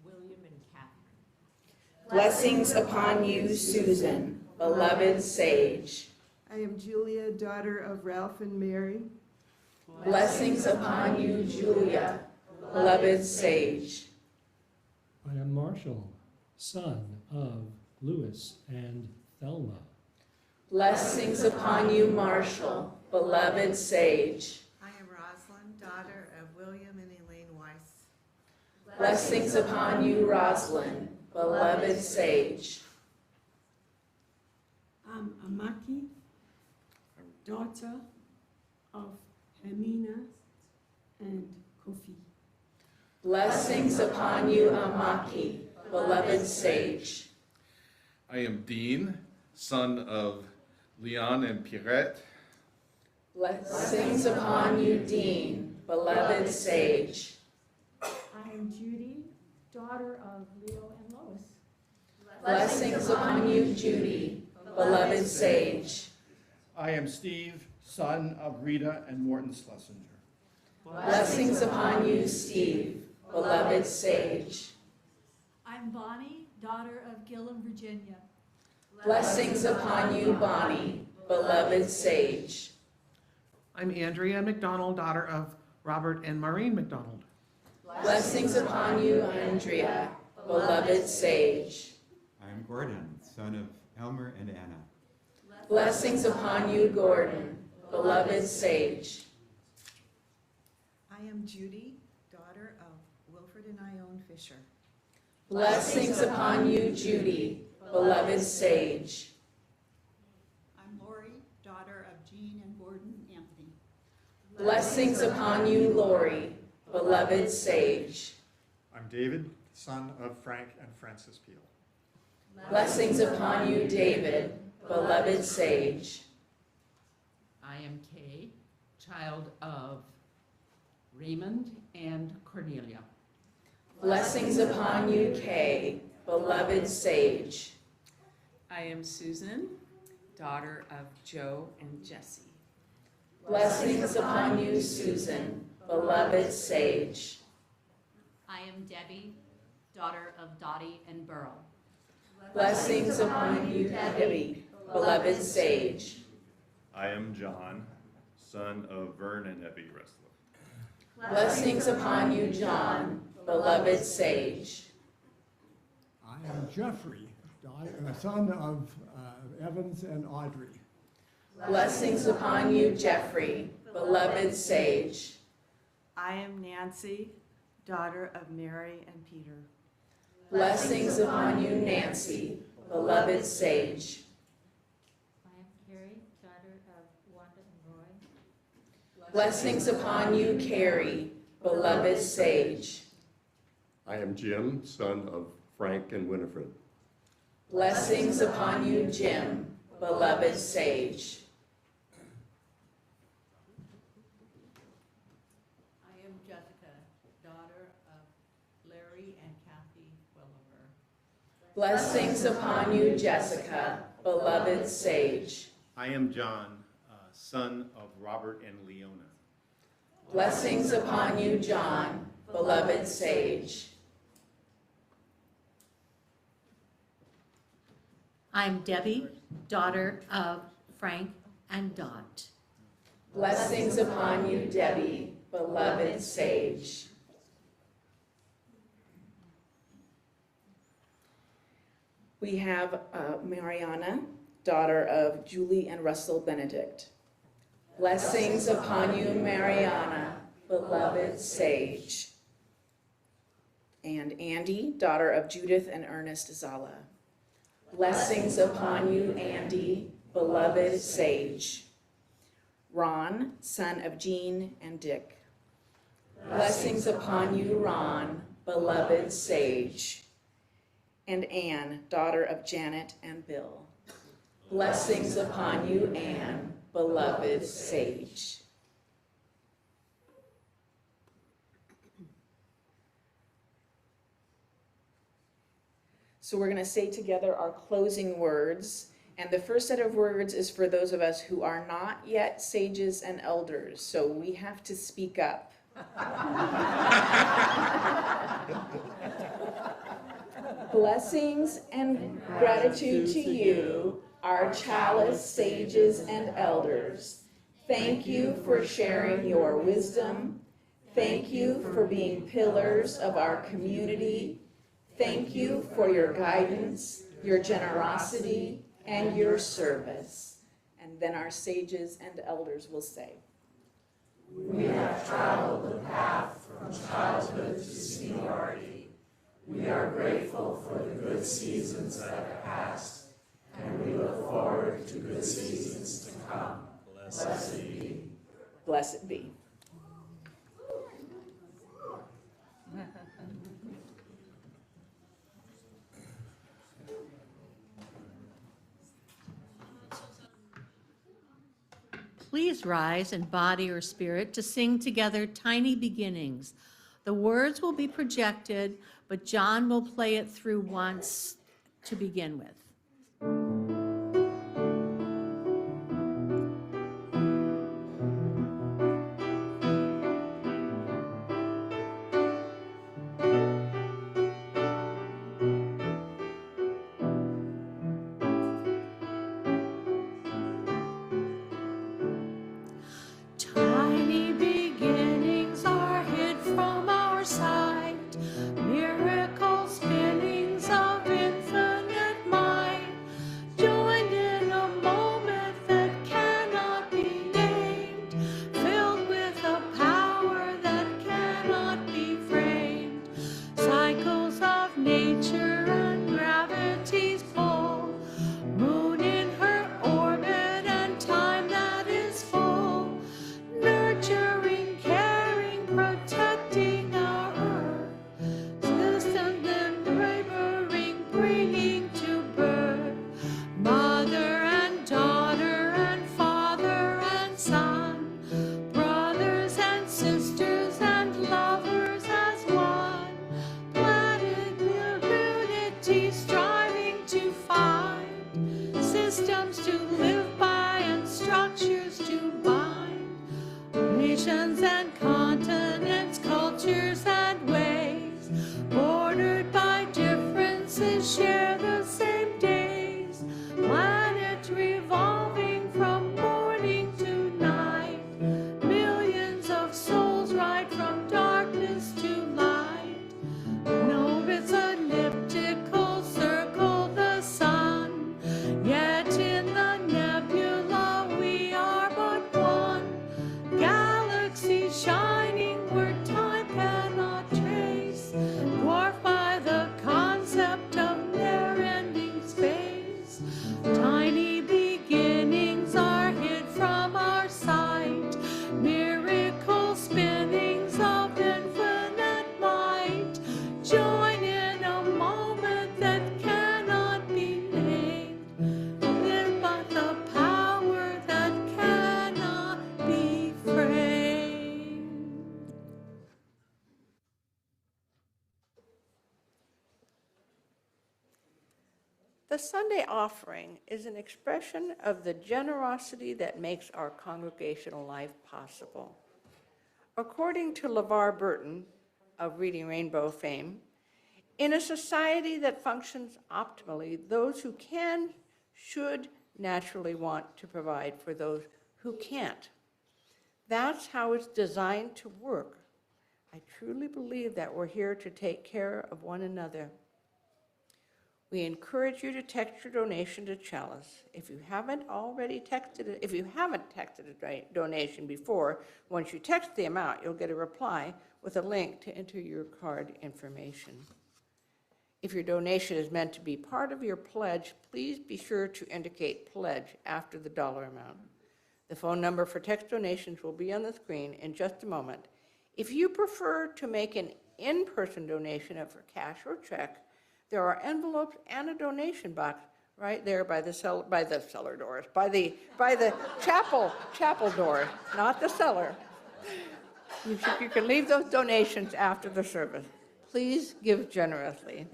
William and Catherine. Blessings upon you, Susan, beloved sage. I am Julia, daughter of Ralph and Mary. Blessings upon you, Julia, beloved sage. I am Marshall, son of Louis and Thelma. Blessings upon you, Marshall, beloved sage. I am Rosalind, daughter of William and Elaine Weiss. Blessings upon you, Rosalind, beloved sage. I'm Amaki, daughter of Hermina and Kofi. Blessings upon you, Amaki, beloved sage. I am Dean, son of Leon and Pierrette. Blessings upon you, Dean, beloved sage. I am Judy, daughter of Leo and Lois. Blessings upon you, Judy, beloved sage. I am Steve, son of Rita and Morton Schlesinger. Blessings upon you, Steve, beloved sage. I'm Bonnie, daughter of Gil and Virginia. Blessings upon you, Bonnie, beloved sage. I'm Andrea McDonald, daughter of Robert and Maureen McDonald. Blessings upon you, Andrea, beloved sage. I am Gordon, son of Elmer and Anna. Blessings upon you, Gordon, beloved sage. I am Judy, daughter of Wilfred and Ione Fisher. Blessings upon you, Judy, beloved sage. I'm Lori, daughter of Jean and Gordon Anthony. Blessings upon you, Lori, beloved sage. I'm David, son of Frank and Frances Peel. Blessings upon you, David, beloved sage. I am Kay, child of Raymond and Cornelia. Blessings upon you, Kay, beloved sage. I am Susan, daughter of Joe and Jesse. Blessings upon you, Susan, beloved sage. I am Debbie, daughter of Dottie and Burl. Blessings upon you, Debbie, beloved sage. I am John, son of Vern and Evie Resliff. Blessings upon you, John, beloved sage. I am Jeffrey, son of Evans and Audrey. Blessings upon you, Jeffrey, beloved sage. I am Nancy, daughter of Mary and Peter. Blessings upon you, Nancy, beloved sage. I am Carrie, daughter of Wanda and Roy. Blessings upon you, Carrie, beloved sage. I am Jim, son of Frank and Winifred. Blessings upon you, Jim, beloved sage. I am Jessica, daughter of Larry and Kathy Welliver. Blessings upon you, Jessica, beloved sage. I am John, son of Robert and Leona. Blessings upon you, John, beloved sage. I'm Debbie, daughter of Frank and Dot. Blessings upon you, Debbie, beloved sage. We have Mariana, daughter of Julie and Russell Benedict. Blessings upon you, Mariana, beloved sage. And Andy, daughter of Judith and Ernest Zala. Blessings upon you, Andy, beloved sage. Ron, son of Jean and Dick. Blessings upon you, Ron, beloved sage. And Anne, daughter of Janet and Bill. Blessings upon you, Anne, beloved sage. So we're going to say together our closing words. And the first set of words is for those of us who are not yet sages and elders. So we have to speak up. Blessings and gratitude to you, our chalice sages and elders. Thank you for sharing your wisdom. Thank you for being pillars of our community. Thank you for your guidance, your generosity, and your service. And then our sages and elders will say, We have traveled the path from childhood to seniority. We are grateful for the good seasons that have passed, and we look forward to good seasons to come. Blessed be. Blessed be. Please rise in body or spirit to sing together Tiny Beginnings. The words will be projected, but John will play it through once to begin with. Tiny beginnings are hid from our sight, miracle spinnings of infinite might, joined in a moment that cannot be named, filled with a power that cannot be framed. Cycles of nature and gravity's pull, moon in her orbit and time that is full, nurturing, caring, protecting our earth, system then laboring, bringing to birth, mother and daughter and father and son, brothers and sisters and lovers as one, planet unity striving to find, systems to live by and structures to bind, nations and continents, cultures and ways, bordered by differences, share the same days, planet revolving from morning to night, The Sunday offering is an expression of the generosity that makes our congregational life possible. According to LeVar Burton of Reading Rainbow fame, in a society that functions optimally, those who can should naturally want to provide for those who can't. That's how it's designed to work. I truly believe that we're here to take care of one another. We encourage you to text your donation to Chalice. If you haven't texted a donation before, once you text the amount, you'll get a reply with a link to enter your card information. If your donation is meant to be part of your pledge, please be sure to indicate pledge after the dollar amount. The phone number for text donations will be on the screen in just a moment. If you prefer to make an in-person donation for cash or check, there are envelopes and a donation box right there by the cellar doors, by the chapel doors, not the cellar. You can leave those donations after the service. Please give generously.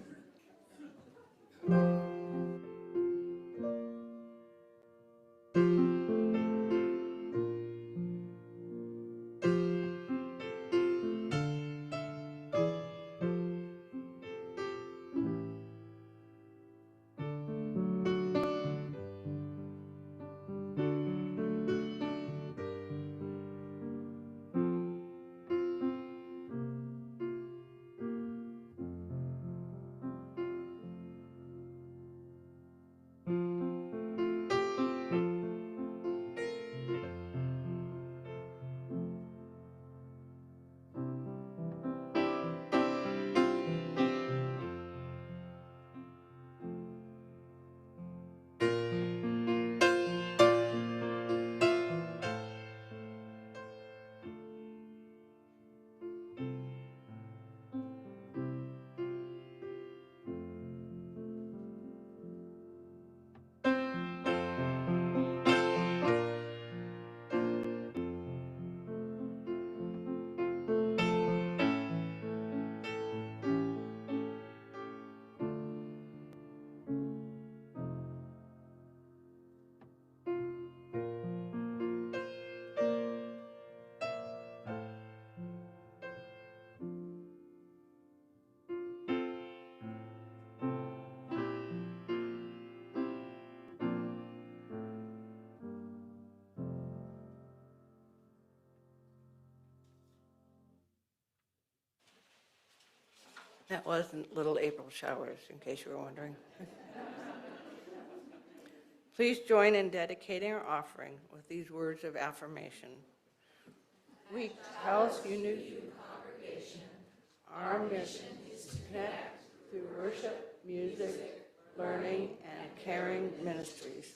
That wasn't Little April Showers, in case you were wondering. Please join in dedicating our offering with these words of affirmation. We, House Unity Congregation, our mission is to connect through worship, music, learning, and caring ministries.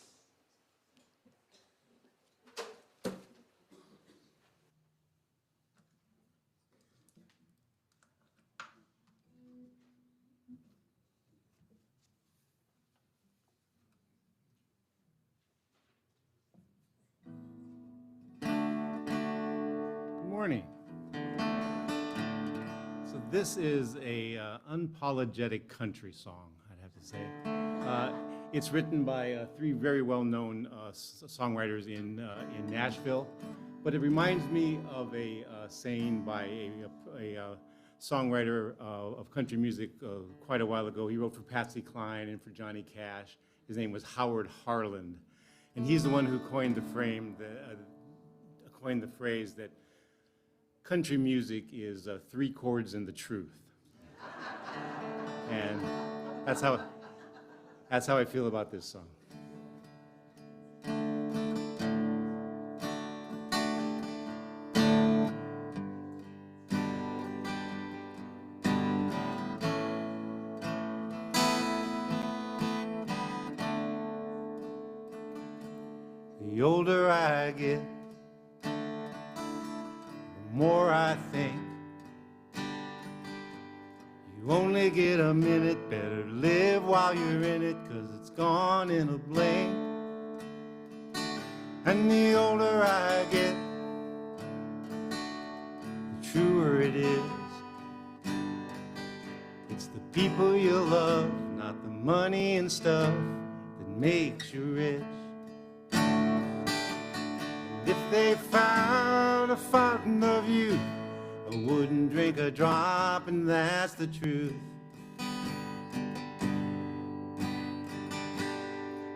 Morning. So this is a unapologetic country song, I'd have to say. It's written by three very well-known songwriters in Nashville, but it reminds me of a saying by a songwriter of country music quite a while ago. He wrote for Patsy Cline and for Johnny Cash. His name was Howard Harland, and he's the one who coined the phrase that country music is 3 chords and the truth. And that's how I feel about this song. The older I get, the more I think you only get a minute, better live while you're in it, 'cause it's gone in a blink. And the older I get, the truer it is. It's the people you love, not the money and stuff that makes you rich. And if they found a fountain of youth, I wouldn't drink a drop, and that's the truth. I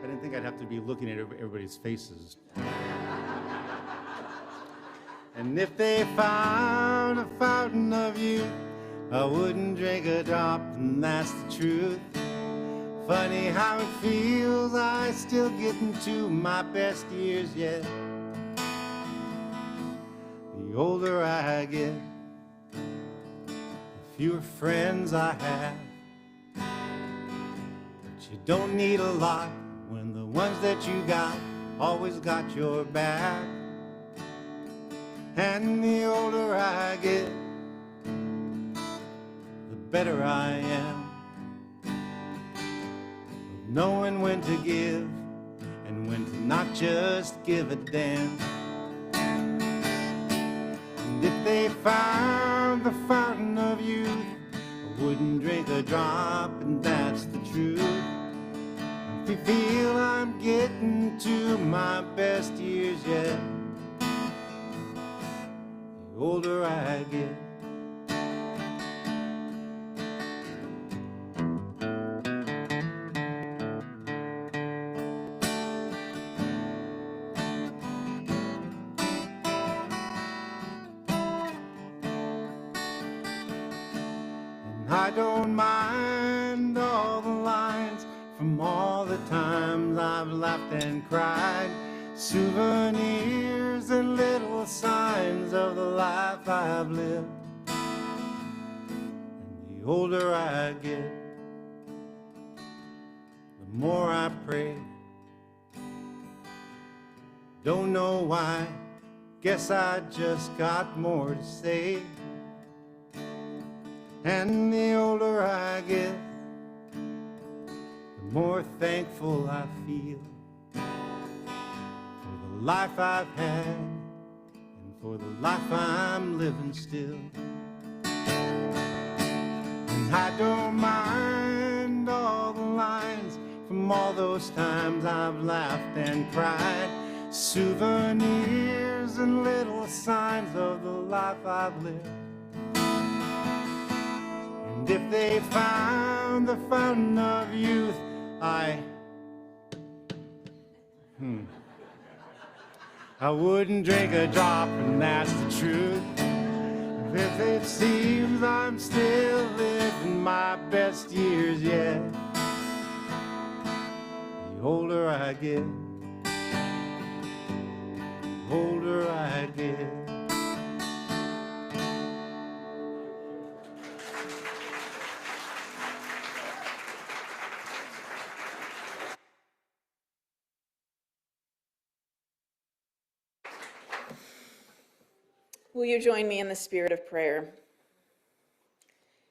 didn't think I'd have to be looking at everybody's faces. And if they found a fountain of youth, I wouldn't drink a drop, and that's the truth. Funny how it feels, I still get into my best years yet. The older I get, the fewer friends I have. But you don't need a lot when the ones that you got always got your back. And the older I get, the better I am, knowing when to give and when to not just give a damn. And if they found the fountain of youth, I wouldn't drink a drop, and that's the truth. If you feel I'm getting to my best years yet, the older I get. I don't mind all the lines from all the times I've laughed and cried, souvenirs and little signs of the life I've lived. And the older I get, the more I pray. Don't know why, guess I just got more to say. And the older I get, the more thankful I feel for the life I've had and for the life I'm living still. And I don't mind all the lines from all those times I've laughed and cried, souvenirs and little signs of the life I've lived. And if they found the fountain of youth, I wouldn't drink a drop, and that's the truth. If it seems I'm still living my best years yet, the older I get, the older I get. Will you join me in the spirit of prayer?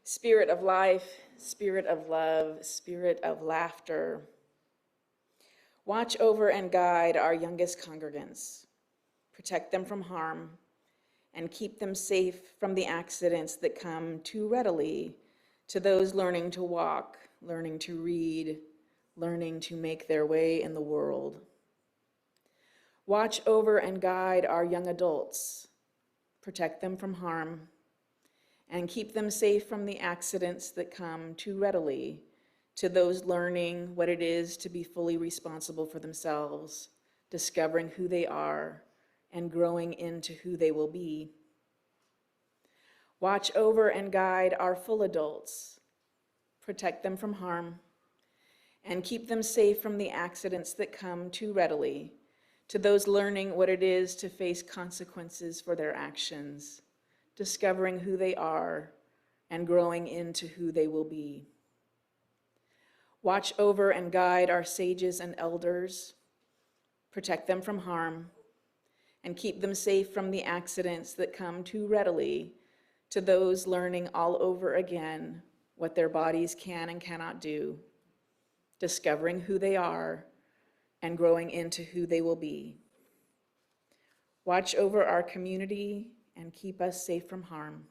Spirit of life, spirit of love, spirit of laughter. Watch over and guide our youngest congregants. Protect them from harm and keep them safe from the accidents that come too readily to those learning to walk, learning to read, learning to make their way in the world. Watch over and guide our young adults. Protect them from harm, and keep them safe from the accidents that come too readily to those learning what it is to be fully responsible for themselves, discovering who they are, and growing into who they will be. Watch over and guide our full adults. Protect them from harm, and keep them safe from the accidents that come too readily to those learning what it is to face consequences for their actions, discovering who they are, and growing into who they will be. Watch over and guide our sages and elders, protect them from harm, and keep them safe from the accidents that come too readily to those learning all over again what their bodies can and cannot do, discovering who they are, and growing into who they will be. Watch over our community and keep us safe from harm.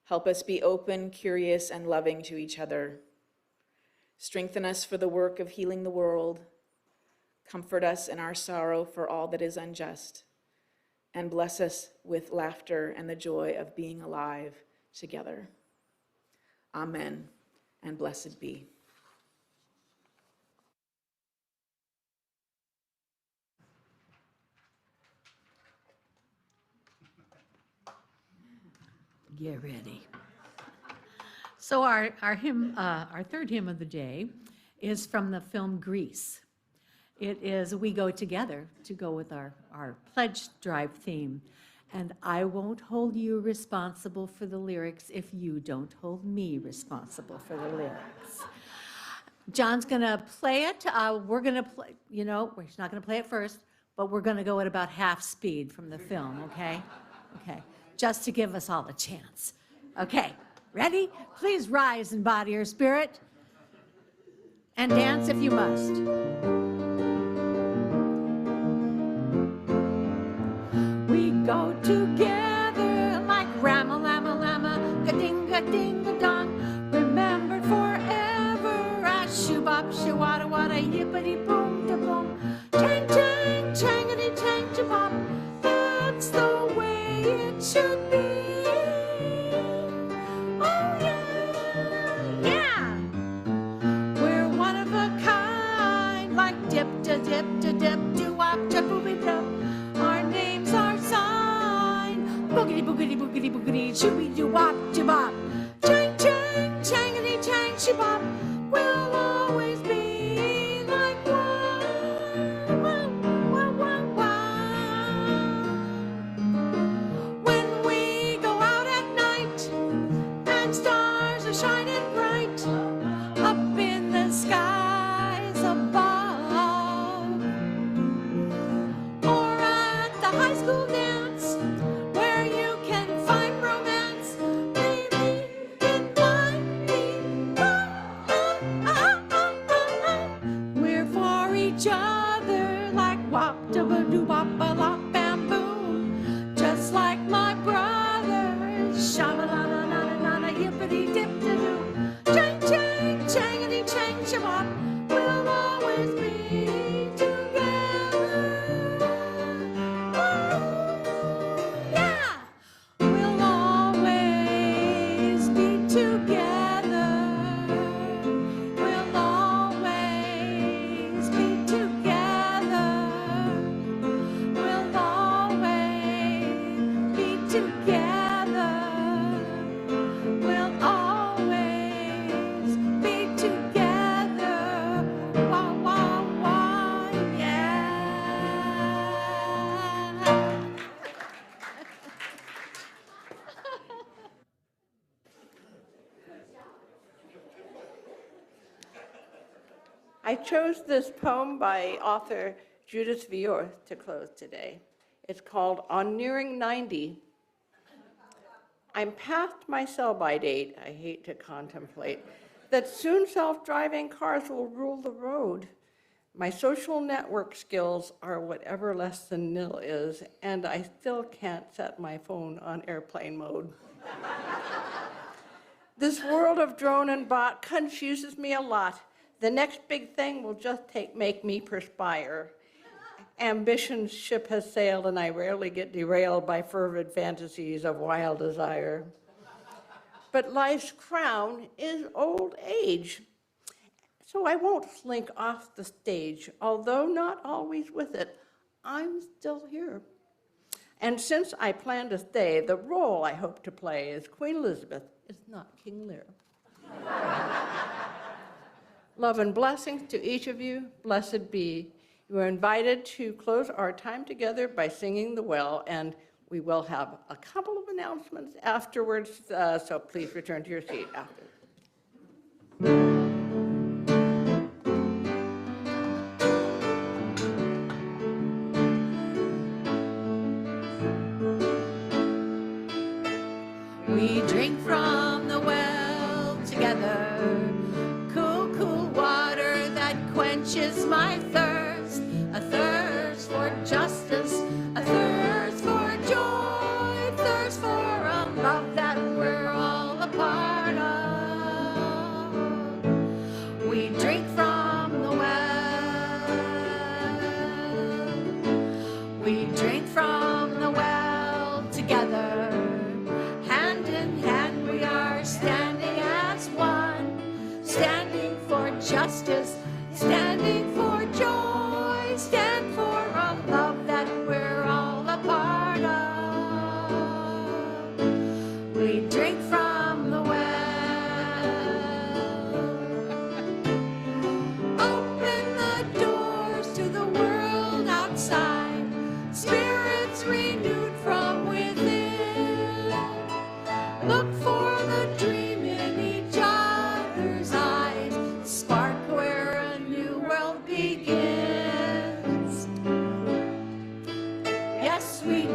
Help us be open, curious, and loving to each other. Strengthen us for the work of healing the world. Comfort us in our sorrow for all that is unjust. And bless us with laughter and the joy of being alive together. Amen, and blessed be. Get ready. So our hymn, our third hymn of the day is from the film Grease. It is We Go Together, to go with our pledge drive theme. And I won't hold you responsible for the lyrics if you don't hold me responsible for the lyrics. John's going to play it. We're going to play, he's not going to play it first, but we're going to go at about half speed from the film, okay? Okay, just to give us all a chance. Okay, ready? Please rise in body or spirit and dance if you must. We go together like Rama, Lama, Lama, Ga-ding, Ga-ding, Ga-dong, remembered forever as Shoo-bop, Shoo-wada, Wada, Yippity-boom, Da-boom, Chang, Chang, Changity, Chang, Cha-bop, that's the way it should be. Oh, yeah, yeah. We're one of a kind, like dip-da-dip, da-dip, doo-wop, da-boobie-dub. Our names are signed, boogity, boogity, boogity, boogity, shooby-doo-wop, jabop, chang, chang, changity, chang, shabop. We'll always be like one, one, one, one. When we go out at night and stars are shining bright up in the skies above, or at the high school dance where you can find romance, maybe it might be we're for each other like wop dabba doo bop a lop bam boom, just like my brothers, shabba la la la la la yippity dip da doo, chang chang changity chang shabop. We'll always be together. Yeah, we'll always be together. We'll always be together. We'll always be together. We'll always be together. Wah, wah, wah, yeah. I chose this poem by author Judith Viorth to close today. It's called On Nearing 90. I'm past my sell-by date, I hate to contemplate, that soon self-driving cars will rule the road. My social network skills are whatever less than nil is, and I still can't set my phone on airplane mode. This world of drone and bot confuses me a lot. The next big thing will just make me perspire. Ambition's ship has sailed, and I rarely get derailed by fervid fantasies of wild desire. But life's crown is old age, so I won't slink off the stage, although not always with it. I'm still here. And since I plan to stay, the role I hope to play is Queen Elizabeth, it's not King Lear. Love and blessings to each of you. Blessed be. You are invited to close our time together by singing the well, and we will have a couple of announcements afterwards, so please return to your seat after. We drink from the well together, cool, cool water that quenches my thirst, a thirst for justice, a thirst for joy, thirst for a love that we're all a part of. We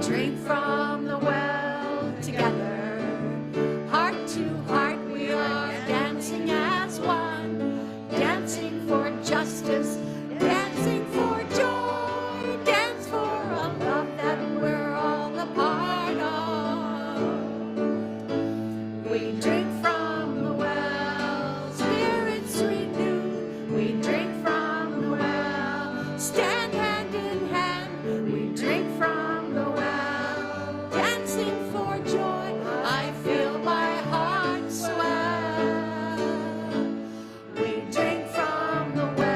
drink from the well together. Heart to heart we are dancing as one, dancing for justice, dancing for joy, dance for a love that we're all a part of. We drink from the well, spirits renewed. We drink from the well, stand hand in hand. We drink from the well, dancing for joy. I feel my heart swell. We drink from the well.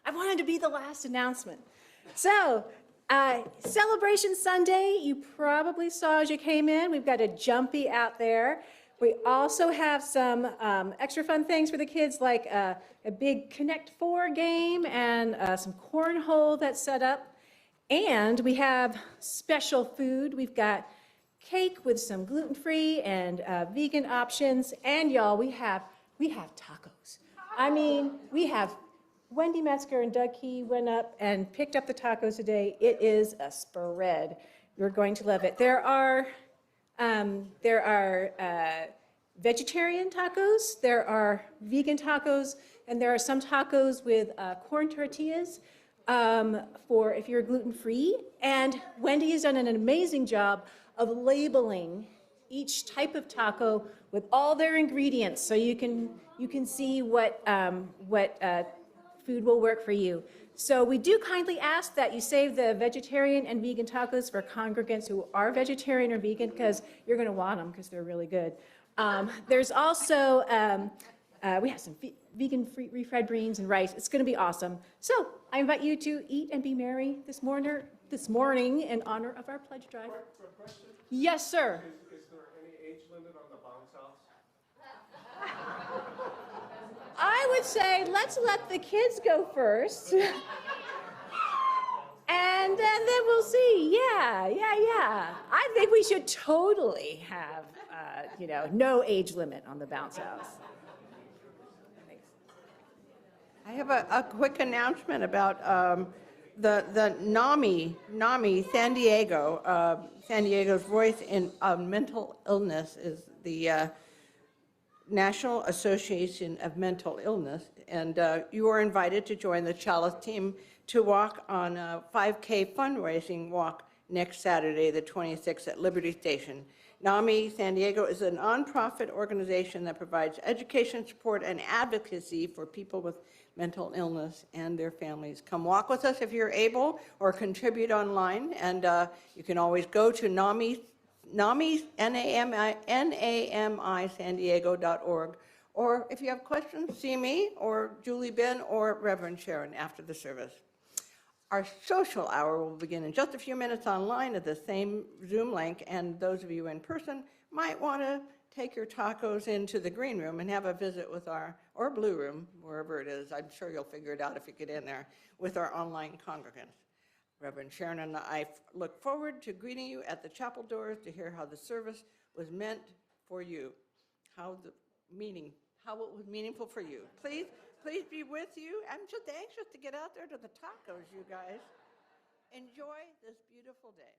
I wanted to be the last announcement. So, Celebration Sunday, you probably saw as you came in, we've got a jumpy out there. We also have some extra fun things for the kids, like a big Connect 4 game and some cornhole that's set up. And we have special food. We've got cake with some gluten-free and vegan options. And y'all, we have tacos. I mean, we have Wendy Metzger and Doug Key went up and picked up the tacos today. It is a spread. You're going to love it. There are vegetarian tacos, there are vegan tacos, and there are some tacos with corn tortillas for if you're gluten-free. And Wendy has done an amazing job of labeling each type of taco with all their ingredients, so you can see what food will work for you. So we do kindly ask that you save the vegetarian and vegan tacos for congregants who are vegetarian or vegan, because you're going to want them because they're really good. There's also, we have some vegan refried beans and rice. It's going to be awesome. So I invite you to eat and be merry this morning in honor of our pledge drive. Yes, sir. Is there any age limit on the bounce house? I would say let's let the kids go first. And then we'll see. Yeah. I think we should totally have, no age limit on the bounce house. I have a quick announcement about the NAMI San Diego. San Diego's Voice in Mental Illness is the National Association of Mental Illness, and you are invited to join the Chalice team to walk on a 5K fundraising walk next Saturday, the 26th at Liberty Station. NAMI San Diego is a nonprofit organization that provides education, support, and advocacy for people with mental illness and their families. Come walk with us if you're able, or contribute online, and you can always go to NAMI, NAMI-San-Diego.org, or if you have questions, see me or Julie Ben or Reverend Sharon after the service. Our social hour will begin in just a few minutes online at the same Zoom link, and those of you in person might want to take your tacos into the green room and have a visit with or blue room, wherever it is. I'm sure you'll figure it out if you get in there, with our online congregants. Reverend Sharon and I look forward to greeting you at the chapel doors to hear how the service was meant for you, how it was meaningful for you. Please be with you. I'm just anxious to get out there to the tacos, you guys. Enjoy this beautiful day.